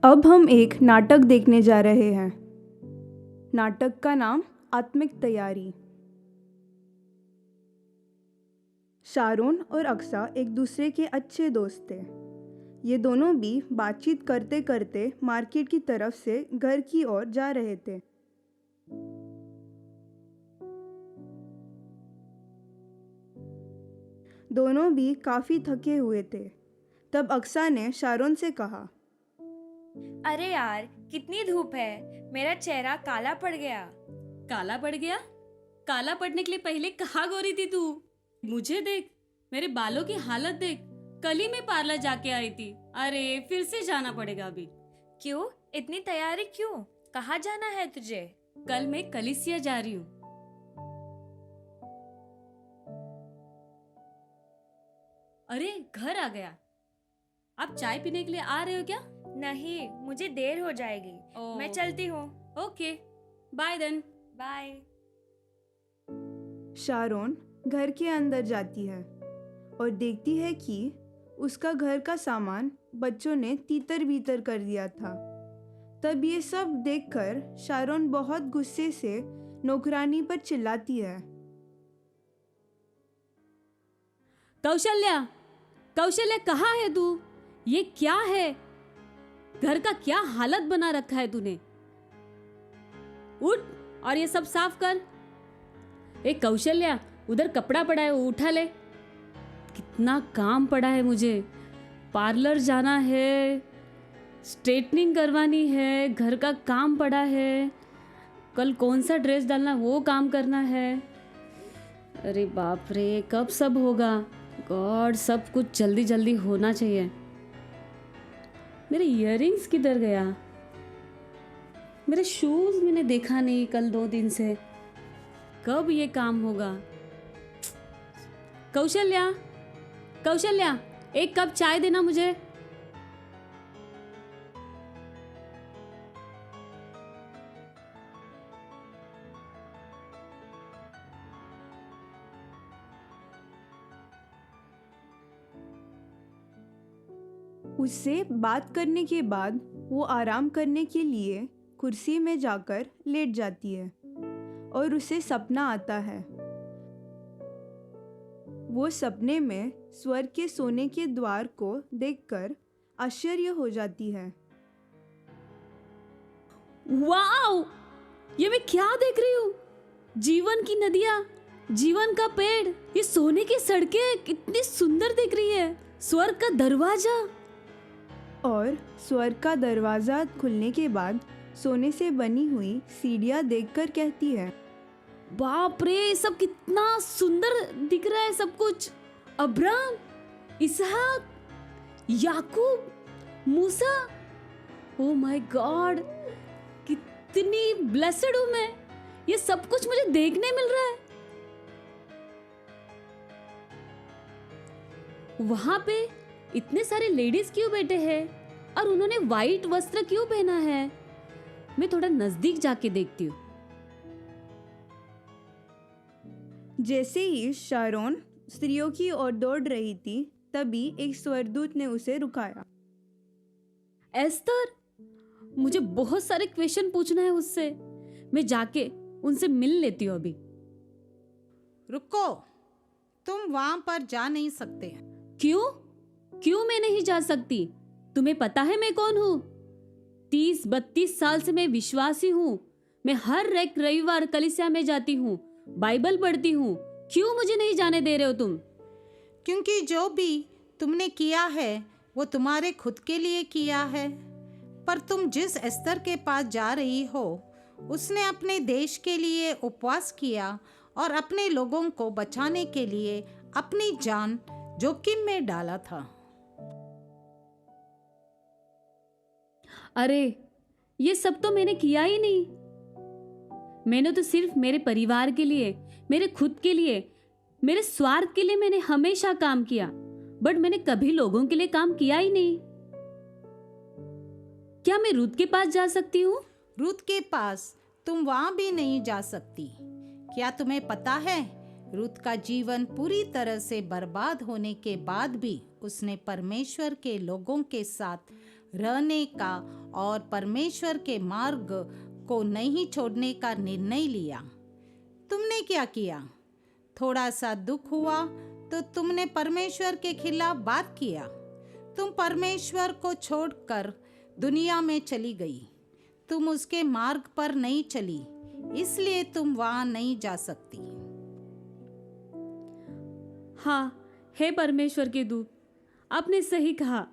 अब हम एक नाटक देखने जा रहे हैं। नाटक का नाम आत्मिक तैयारी। शारोन और अक्सा एक दूसरे के अच्छे दोस्त थे। ये दोनों भी बातचीत करते करते मार्केट की तरफ से घर की ओर जा रहे थे। दोनों भी काफी थके हुए थे। तब अक्सा ने शारोन से कहा, अरे यार, कितनी धूप है, मेरा चेहरा काला पड़ गया। काला पड़ गया? काला पड़ने के लिए पहले कहाँ गोरी थी तू? मुझे देख, मेरे बालों की हालत देख। कल ही मैं पार्लर जाके आई थी। अरे फिर से जाना पड़ेगा अभी। क्यों? इतनी तैयारी क्यों? कहाँ जाना है तुझे? कल मैं कलिसिया जा रही हूँ। अरे घर आ गया। आप चाय पीने के लिए आ रहे हो क्या? नहीं, मुझे देर हो जाएगी। मैं चलती हूँ। Okay, bye then. Bye. Sharon घर के अंदर जाती है और देखती है कि उसका घर का सामान बच्चों ने तीतर बीतर कर दिया था। तब ये सब देखकर शारोन बहुत गुस्से से नौकरानी पर चिल्लाती है, कौशल्या, कौशल्या कहाँ है तू? ये क्या है? घर का क्या हालत बना रखा है तूने? उठ और ये सब साफ कर। ए कौशल्या, उधर कपड़ा पड़ा है, वो उठा ले। कितना काम पड़ा है मुझे। पार्लर जाना है, स्ट्रेटनिंग करवानी है, घर का काम पड़ा है, कल कौन सा ड्रेस डालना वो काम करना है। अरे बाप रे, कब सब होगा? गॉड, सब कुछ जल्दी जल्दी होना चाहिए। मेरे इयररिंग्स किधर गया? मेरे शूज मैंने देखा नहीं कल 2 दिन से। कब ये काम होगा? कौशल्या, कौशल्या, एक कप चाय देना मुझे। उससे बात करने के बाद वो आराम करने के लिए कुर्सी में जाकर लेट जाती है और उसे सपना आता है। वो सपने में स्वर्ग के सोने के द्वार को देखकर आश्चर्य हो जाती है। वाओ, ये मैं क्या देख रही हूँ? जीवन की नदियाँ, जीवन का पेड़, ये सोने की सड़कें कितनी सुंदर दिख रही है। स्वर्ग का दरवाजा। और स्वर्ग का दरवाजा खुलने के बाद सोने से बनी हुई सीढ़ियाँ देखकर कहती है, बाप रे, सब कितना सुंदर दिख रहा है सब कुछ। अब्राहम, इसहाक, याकूब, मूसा। ओ माय गॉड, कितनी ब्लेस्ड हूं मैं। ये सब कुछ मुझे देखने मिल रहा है। वहां पे इतने सारे लेडीज क्यों बैठे हैं और उन्होंने वाइट वस्त्र क्यों पहना है? मैं थोड़ा नजदीक जाके देखती हूँ। जैसे ही शारोन स्त्रियों की ओर दौड़ रही थी, तभी एक स्वर्गदूत ने उसे रुकाया। एस्तर, मुझे बहुत सारे क्वेश्चन पूछना है उससे। मैं जाके उनसे मिल लेती हूँ अभी। रुको, तुम वहां पर जा नहीं सकते। क्यों? क्यों मैं नहीं जा सकती? तुम्हें पता है मैं कौन हूँ? 30-32 साल से मैं विश्वासी हूँ। मैं हर एक रविवार कलीसिया में जाती हूँ, बाइबल पढ़ती हूँ। क्यों मुझे नहीं जाने दे रहे हो तुम? क्योंकि जो भी तुमने किया है वो तुम्हारे खुद के लिए किया है। पर तुम जिस एस्तर के पास जा रही हो, उसने अपने देश के लिए उपवास किया और अपने लोगों को बचाने के लिए अपनी जान जोखिम में डाला था। अरे, ये सब तो मैंने किया ही नहीं। मैंने तो सिर्फ मेरे परिवार के लिए, मेरे खुद के लिए, मेरे स्वार्थ के लिए मैंने हमेशा काम किया। बट मैंने कभी लोगों के लिए काम किया ही नहीं। क्या मैं रूथ के पास जा सकती हूँ? रूथ के पास तुम वहां भी नहीं जा सकती। क्या तुम्हें पता है रूथ का जीवन पूरी तरह से बर्बाद होने के बाद भी उसने परमेश्वर के लोगों के साथ रहने का और परमेश्वर के मार्ग को नहीं छोड़ने का निर्णय लिया। तुमने क्या किया? थोड़ा सा दुख हुआ तो तुमने परमेश्वर के खिलाफ बात किया। तुम परमेश्वर को छोड़कर दुनिया में चली गई। तुम उसके मार्ग पर नहीं चली, इसलिए तुम वहां नहीं जा सकती। हाँ, हे परमेश्वर के दूत, आपने सही कहा।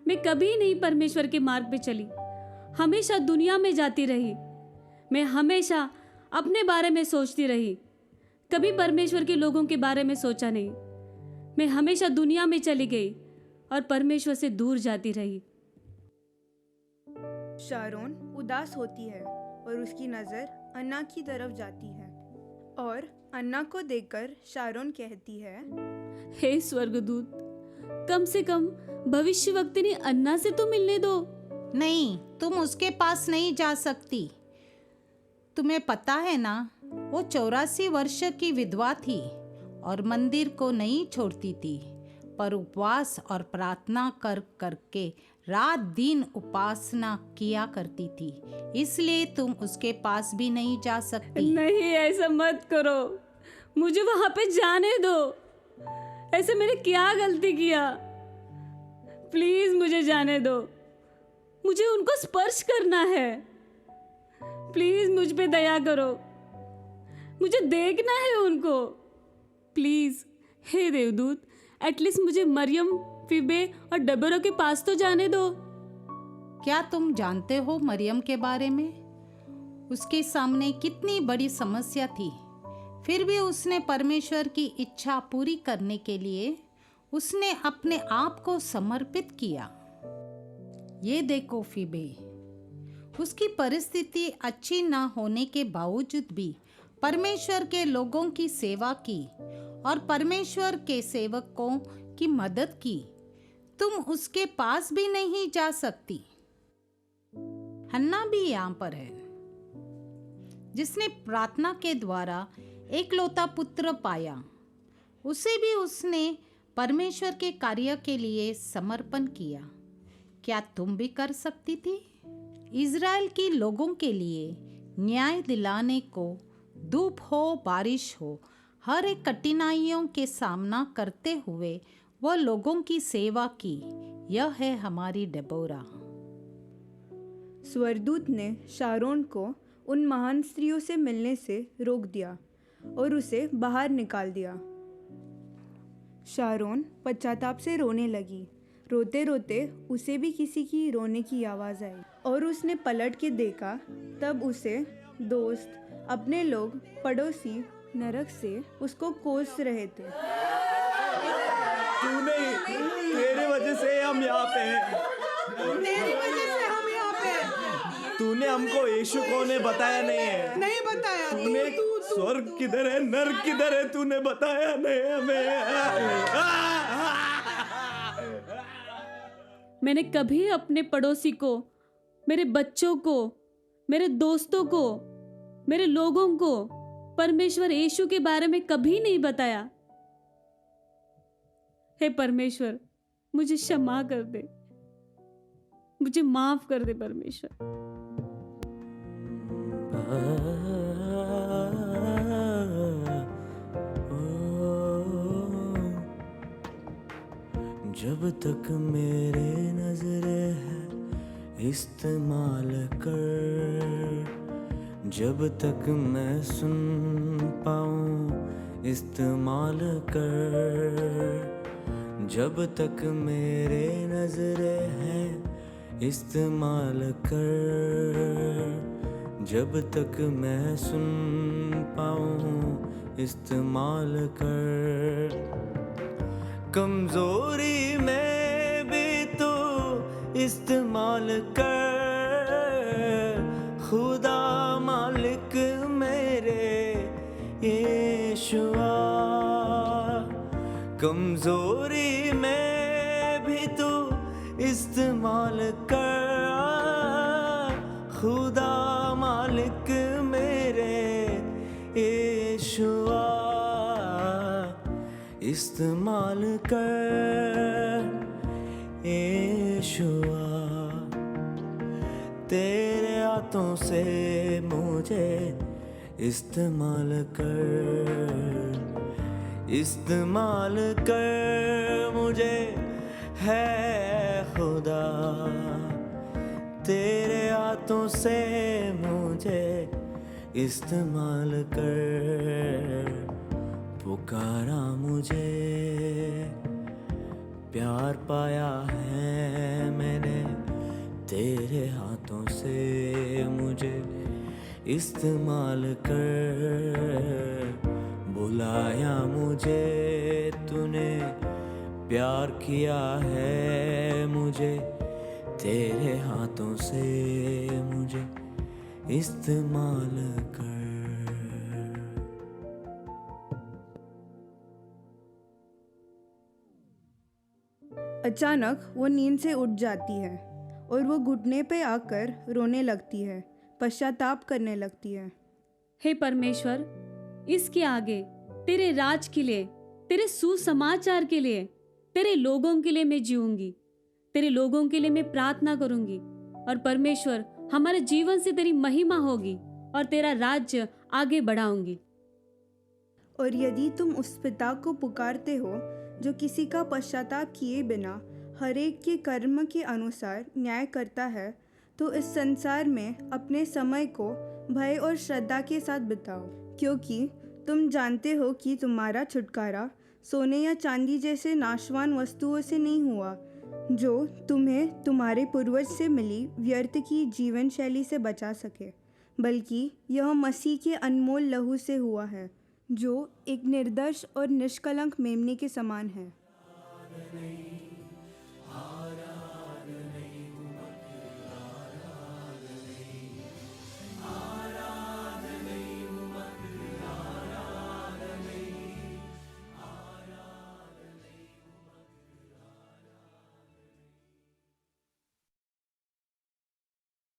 मैं कभी नहीं परमेश्वर के मार्ग पे चली, हमेशा दुनिया में जाती रही। मैं हमेशा अपने बारे में सोचती रही, कभी परमेश्वर के लोगों के बारे में सोचा नहीं। मैं हमेशा दुनिया में चली गई और परमेश्वर से दूर जाती रही। शारोन उदास होती है और उसकी नज़र अन्ना की तरफ जाती है और अन्ना को देखकर शारोन कहती है, हे स्वर्गदूत, कम से कम भविष्यवक्तिनी अन्ना से तो मिलने दो। नहीं, तुम उसके पास नहीं जा सकती। तुम्हें पता है ना, वो 84 वर्ष की विधवा थी और मंदिर को नहीं छोड़ती थी, पर उपवास और प्रार्थना कर करके रात दिन उपासना किया करती थी। इसलिए तुम उसके पास भी नहीं जा सकती। नहीं, ऐसा मत करो, मुझे वहां पे जाने दो। ऐसे मैंने क्या गलती किया? प्लीज मुझे जाने दो, मुझे उनको स्पर्श करना है। प्लीज मुझ पे दया करो, मुझे देखना है उनको। प्लीज हे देवदूत, एटलीस्ट मुझे मरियम, फिबे और डबोरा के पास तो जाने दो। क्या तुम जानते हो मरियम के बारे में? उसके सामने कितनी बड़ी समस्या थी, फिर भी उसने परमेश्वर की इच्छा पूरी करने के लिए उसने अपने आप को समर्पित किया। ये देखो फिबे, उसकी परिस्थिति अच्छी ना होने के बावजूद भी परमेश्वर के लोगों की सेवा की और परमेश्वर के सेवकों की मदद की। तुम उसके पास भी नहीं जा सकती। हन्ना भी यहाँ पर है, जिसने प्रार्थना के द्वारा एकलौता पुत्र पाया। उसे भी उसने परमेश्वर के कार्य के लिए समर्पण किया। क्या तुम भी कर सकती थी? इज़राइल के लोगों के लिए न्याय दिलाने को धूप हो बारिश हो, हर एक कठिनाइयों के सामना करते हुए वह लोगों की सेवा की। यह है हमारी डेबोरा। स्वर्गदूत ने शारोन को उन महान स्त्रियों से मिलने से रोक दिया और उसे बाहर निकाल दिया। शारोन पश्चाताप से रोने लगी। रोते रोते उसे भी किसी की रोने की आवाज़ आई और उसने पलट के देखा। तब उसे दोस्त, अपने लोग, पड़ोसी नरक से उसको कोस रहे थे। तू नहीं, तेरे वजह से हम यहाँ पे हैं। तेरी वजह से हम यहाँ पे हैं। तूने हमको यीशु कौन है बताया नहीं है। नहीं बताया। तूने स्वर्ग किधर है, नर्क किधर है, तूने बताया नहीं हमें। मैंने कभी अपने पड़ोसी को, मेरे बच्चों को, मेरे दोस्तों को, मेरे लोगों को परमेश्वर यीशु के बारे में कभी नहीं बताया। हे परमेश्वर, मुझे क्षमा कर दे, मुझे माफ कर दे परमेश्वर। जब तक मेरे नजरे है इस्तेमाल कर, जब तक मैं सुन पाऊँ इस्तेमाल कर, जब तक मेरे नजरे हैं इस्तेमाल कर, जब तक मैं सुन पाऊँ इस्तेमाल कर। कमजोरी में भी तो इस्तेमाल कर, खुदा मालिक मेरे यीशुआ। कमजोरी में भी तो इस्तेमाल कर, खुदा मालिक मेरे यीशुआ। इस्तेमाल कर यीशुआ, तेरे हाथों से मुझे इस्तेमाल कर मुझे, है खुदा, तेरे हाथों से मुझे इस्तेमाल कर। पुकारा मुझे, प्यार पाया है मैंने, तेरे हाथों से मुझे इस्तेमाल कर। बुलाया मुझे तूने, प्यार किया है मुझे, तेरे हाथों से मुझे इस्तेमाल कर। अचानक वो नींद से उठ जाती है और वो घुटने पे आकर रोने लगती है, पश्चाताप करने लगती है। हे परमेश्वर, इसके आगे तेरे राज के लिए, तेरे सुसमाचार के लिए, तेरे लोगों के लिए मैं जीऊंगी, तेरे लोगों के लिए मैं प्रार्थना करूंगी। और परमेश्वर, हमारे जीवन से तेरी महिमा होगी और तेरा राज्य आगे बढ़ाऊंगी। और यदि तुम उस पिता को पुकारते हो जो किसी का पश्चाताप किए बिना हर एक के कर्म के अनुसार न्याय करता है, तो इस संसार में अपने समय को भय और श्रद्धा के साथ बिताओ, क्योंकि तुम जानते हो कि तुम्हारा छुटकारा सोने या चांदी जैसे नाशवान वस्तुओं से नहीं हुआ, जो तुम्हें तुम्हारे पूर्वज से मिली व्यर्थ की जीवन शैली से बचा सके, बल्कि यह मसीह के अनमोल लहू से हुआ है, जो एक निर्दोष और निष्कलंक मेमने के समान है।